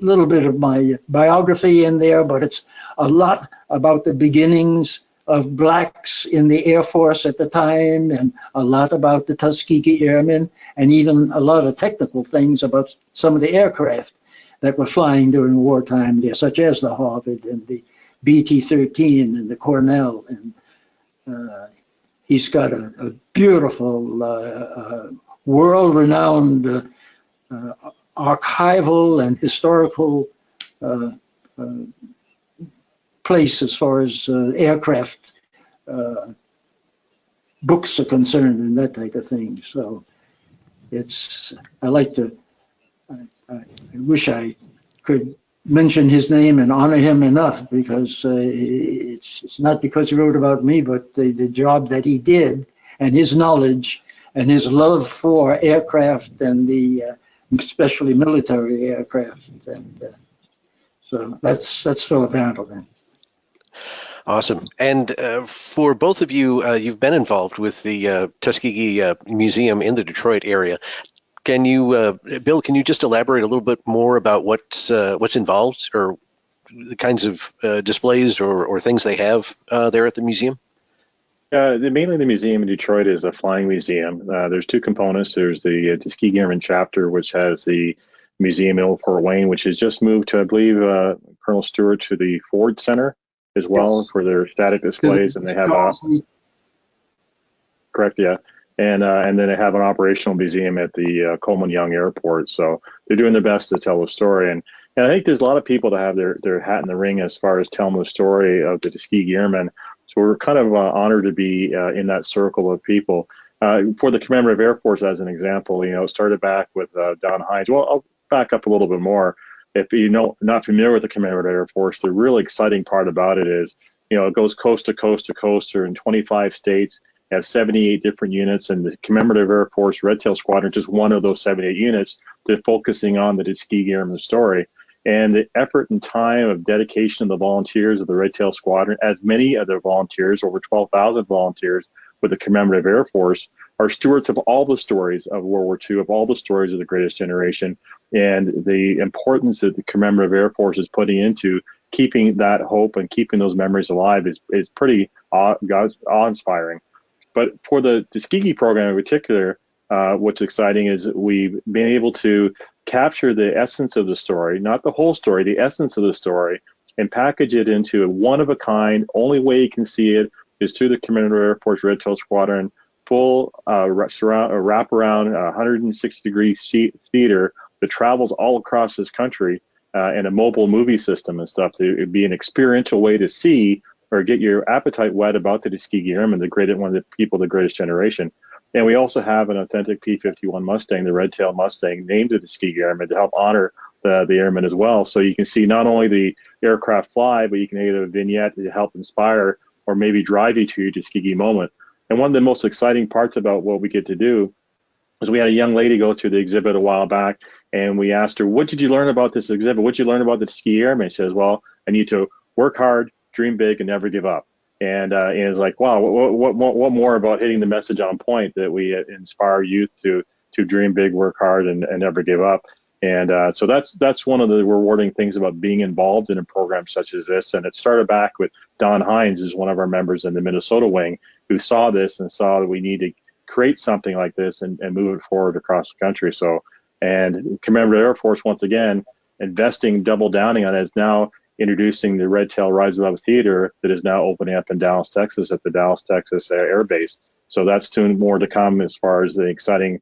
little bit of my biography in there, but it's a lot about the beginnings of blacks in the Air Force at the time, and a lot about the Tuskegee Airmen, and even a lot of technical things about some of the aircraft that were flying during wartime there, such as the Harvard and the BT-13 and the Cornell. And he's got a beautiful, world-renowned archival and historical place as far as aircraft books are concerned and that type of thing. So I like to, I wish I could mention his name and honor him enough, because it's not because he wrote about me, but the job that he did, and his knowledge and his love for aircraft, and the especially military aircraft. And so that's Philip Handleman. Awesome. And for both of you, you've been involved with the Tuskegee Museum in the Detroit area. Can you, Bill, can you just elaborate a little bit more about what's involved, or the kinds of displays or things they have there at the museum? Mainly the museum in Detroit is a flying museum. There's two components. There's the Tuskegee Airman chapter, which has the museum in Old Fort Wayne, which has just moved to, I believe, Colonel Stewart, to the Ford Center as well, yes, for their static displays. And they have correct, yeah. And then they have an operational museum at the Coleman Young Airport. So they're doing their best to tell the story. And I think there's a lot of people that have their hat in the ring as far as telling the story of the Tuskegee Airmen. So we're kind of honored to be in that circle of people. For the Commemorative Air Force, as an example, you know, it started back with Don Hines. Well, I'll back up a little bit more. If you know, not familiar with the Commemorative Air Force, the really exciting part about it is, you know, it goes coast to coast to coast. They're in 25 states. They have 78 different units, and the Commemorative Air Force Red Tail Squadron is just one of those 78 units. They're focusing on the Tuskegee Airmen story. And the effort and time of dedication of the volunteers of the Red Tail Squadron, as many of their volunteers, over 12,000 volunteers with the Commemorative Air Force, are stewards of all the stories of World War II, of all the stories of the Greatest Generation, and the importance that the Commemorative Air Force is putting into keeping that hope and keeping those memories alive is pretty awe-inspiring. But for the Tuskegee program in particular, what's exciting is that we've been able to capture the essence of the story, not the whole story, the essence of the story, and package it into a one-of-a-kind. Only way you can see it is through the Commemorative Air Force Red Tail Squadron, full wrap-around 160-degree theater that travels all across this country, and a mobile movie system and stuff. It'd be an experiential way to see or get your appetite whet about the Tuskegee Airmen, one of the people of the Greatest Generation. And we also have an authentic P-51 Mustang, the Red Tail Mustang, named the Tuskegee Airmen to help honor the airmen as well. So you can see not only the aircraft fly, but you can get a vignette to help inspire or maybe drive you to your Tuskegee moment. And one of the most exciting parts about what we get to do is we had a young lady go through the exhibit a while back, and we asked her, what did you learn about this exhibit? What did you learn about the Tuskegee Airmen? She says, well, I need to work hard, dream big, and never give up. And it's like, wow, what more about hitting the message on point that we inspire youth to dream big, work hard, and never give up. And so that's one of the rewarding things about being involved in a program such as this. And it started back with Don Hines, who's one of our members in the Minnesota wing, who saw this and saw that we need to create something like this and move it forward across the country. So, and Commemorative Air Force, once again, investing, double downing on it, is now introducing the Red Tail Rise Above Theater that is now opening up in Dallas, Texas at the Dallas, Texas Air Base. So that's more to come as far as the exciting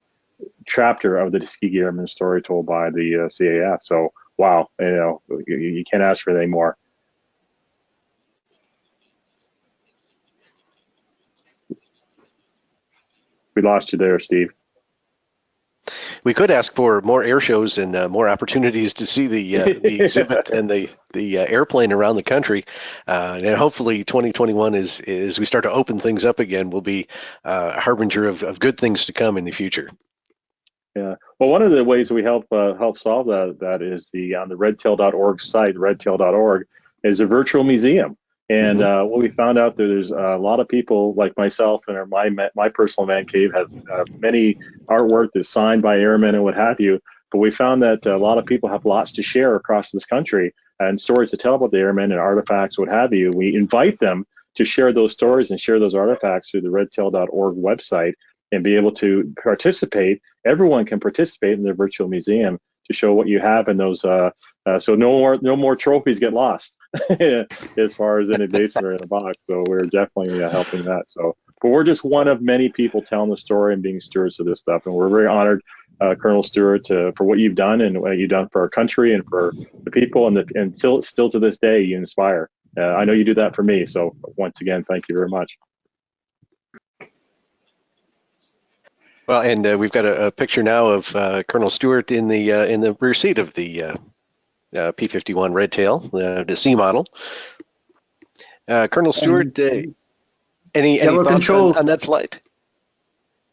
chapter of the Tuskegee Airmen story told by the CAF. So, wow, you can't ask for anything more. We lost you there, Steve. We could ask for more air shows and more opportunities to see the exhibit and the airplane around the country. And hopefully 2021 is we start to open things up again, will be a harbinger of good things to come in the future. Yeah. Well, one of the ways we help solve that is on the redtail.org site, redtail.org, is a virtual museum. And what we found out that there's a lot of people like myself and my personal man cave have many artwork that's signed by airmen and what have you. But we found that a lot of people have lots to share across this country and stories to tell about the airmen and artifacts, what have you. We invite them to share those stories and share those artifacts through the redtail.org website and be able to participate. Everyone can participate in the virtual museum to show what you have in those. So no more trophies get lost as far as in a basement or in a box. So we're definitely helping that. So, but we're just one of many people telling the story and being stewards of this stuff. And we're very honored, Colonel Stewart, for what you've done and what you've done for our country and for the people. And still to this day, you inspire. I know you do that for me. So once again, thank you very much. Well, and we've got a picture now of Colonel Stewart in the rear seat of the P-51 Red Tail, the C model. Colonel Stewart, any thoughts on that flight?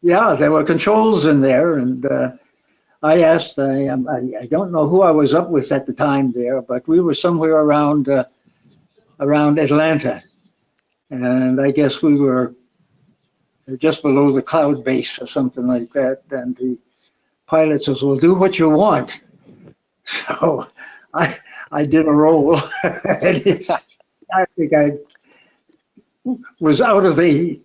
Yeah, there were controls in there, and I asked. I don't know who I was up with at the time there, but we were somewhere around Atlanta, and I guess we were just below the cloud base or something like that. And the pilot says, "Well, do what you want." So I did a roll. I think I was out of the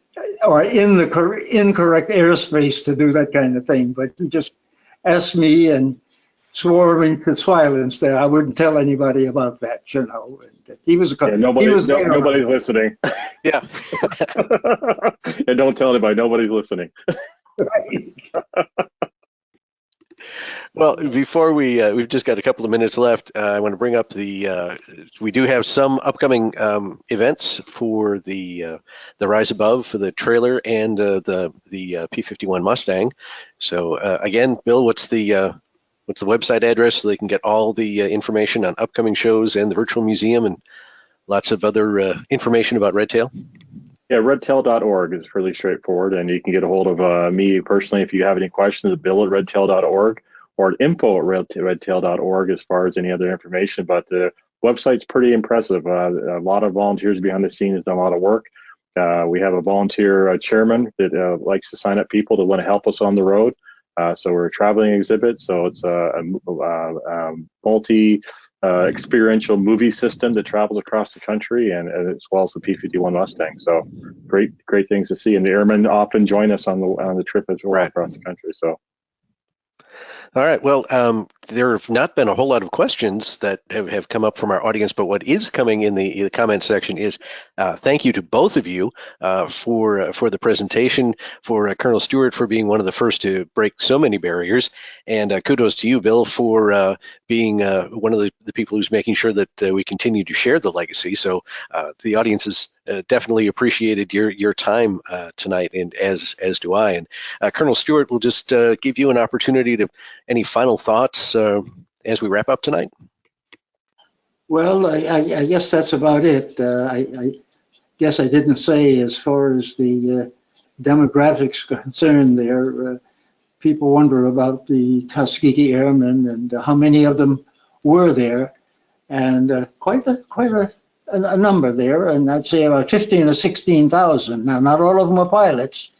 or in the incorrect airspace to do that kind of thing. But he just asked me and swore me to silence that I wouldn't tell anybody about that, you know. And he was nobody's listening. Yeah. And don't tell anybody, nobody's listening. Right. Well, before we've just got a couple of minutes left, I want to bring up we do have some upcoming events for the Rise Above for the trailer and the P-51 Mustang. So again, Bill, what's the website address so they can get all the information on upcoming shows and the virtual museum and lots of other information about Red Tail? Yeah, redtail.org is really straightforward, and you can get a hold of me personally if you have any questions, Bill at redtail.org or info at redtail.org as far as any other information. But the website's pretty impressive. A lot of volunteers behind the scenes have done a lot of work. We have a volunteer chairman that likes to sign up people that want to help us on the road. So we're a traveling exhibit, so it's a multi experiential movie system that travels across the country, and as well as the P-51 Mustang. So great things to see, and the airmen often join us on the trip as well across the country. So. All right. Well, there have not been a whole lot of questions that have come up from our audience, but what is coming in the comment section is thank you to both of you for the presentation, for Colonel Stewart for being one of the first to break so many barriers, and kudos to you, Bill, for being one of the people who's making sure that we continue to share the legacy. So the audience has definitely appreciated your time tonight, and as do I. And Colonel Stewart, will just give you an opportunity to any final thoughts as we wrap up tonight. Well, I guess that's about it. I guess I didn't say as far as the demographics concerned there. People wonder about the Tuskegee Airmen and how many of them were there, and quite a number there, and I'd say about 15 or 16,000. Now, not all of them were pilots,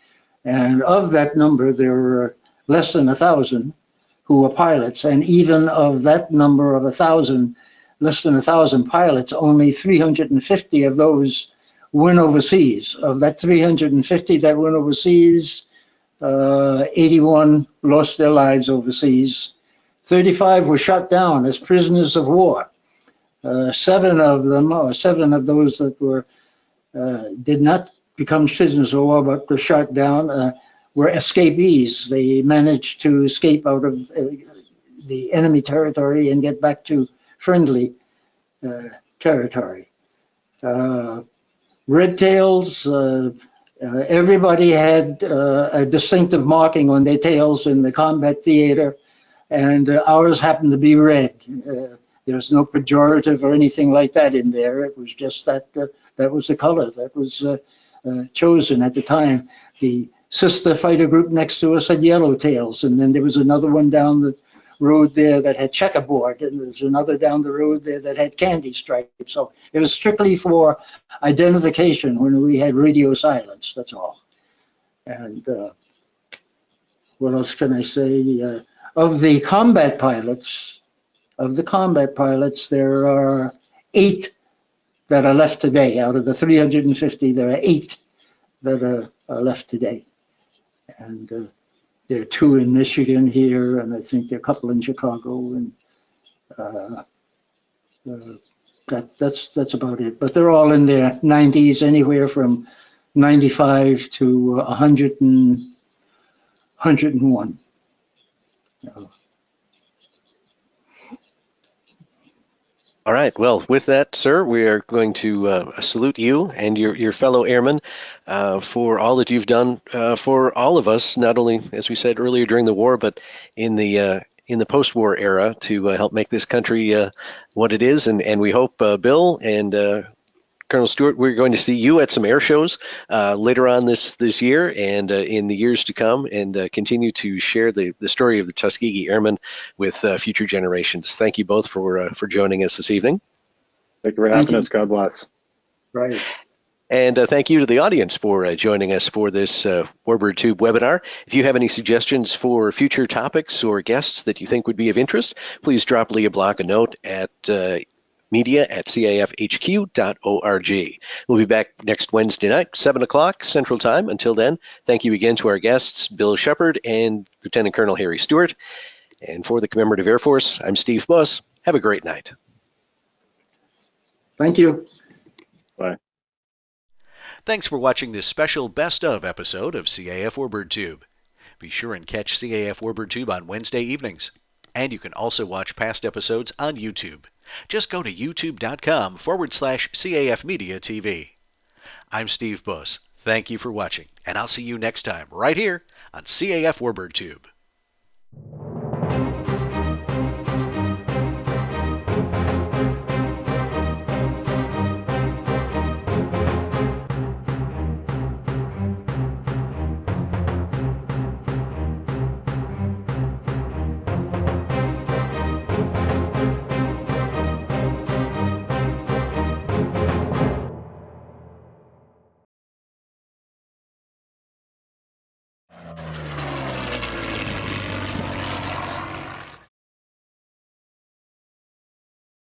and of that number, there were less than 1,000 who were pilots, and even of that number of 1,000, less than 1,000 pilots, only 350 of those went overseas. Of that 350 that went overseas, 81 lost their lives overseas. 35 were shot down as prisoners of war. Seven of those that were did not become prisoners of war but were shot down were escapees. They managed to escape out of the enemy territory and get back to friendly territory. Red Tails, Everybody had a distinctive marking on their tails in the combat theater, and ours happened to be red. There's no pejorative or anything like that in there. It was just that that was the color that was chosen at the time. The sister fighter group next to us had yellow tails, and then there was another one down the road there that had checkerboard, and there's another down the road there that had candy stripes. So it was strictly for identification when we had radio silence, that's all. And what else can I say? Of the combat pilots, there are 8 that are left today. Out of the 350, there are 8 that are left today. And there are 2 in Michigan here, and I think there are a couple in Chicago, and that's about it. But they're all in their 90s, anywhere from 95 to 101. All right. Well, with that, sir, we are going to salute you and your fellow airmen for all that you've done for all of us, not only, as we said earlier, during the war, but in the post-war era to help make this country what it is. And we hope, Bill and Colonel Stewart, we're going to see you at some air shows later on this year and in the years to come, and continue to share the story of the Tuskegee Airmen with future generations. Thank you both for joining us this evening. Thank you for having us. God bless. Right. And thank you to the audience for joining us for this Warbird Tube webinar. If you have any suggestions for future topics or guests that you think would be of interest, please drop Leah Block a note at media@cafhq.org. We'll be back next Wednesday night, 7 o'clock Central Time. Until then, thank you again to our guests, Bill Shepard and Lieutenant Colonel Harry Stewart. And for the Commemorative Air Force, I'm Steve Buss. Have a great night. Thank you. Bye. Thanks for watching this special Best Of episode of CAF Warbird Tube. Be sure and catch CAF Warbird Tube on Wednesday evenings. And you can also watch past episodes on YouTube. Just go to youtube.com/CAF Media TV. I'm Steve Buss. Thank you for watching, and I'll see you next time right here on CAF Warbird Tube.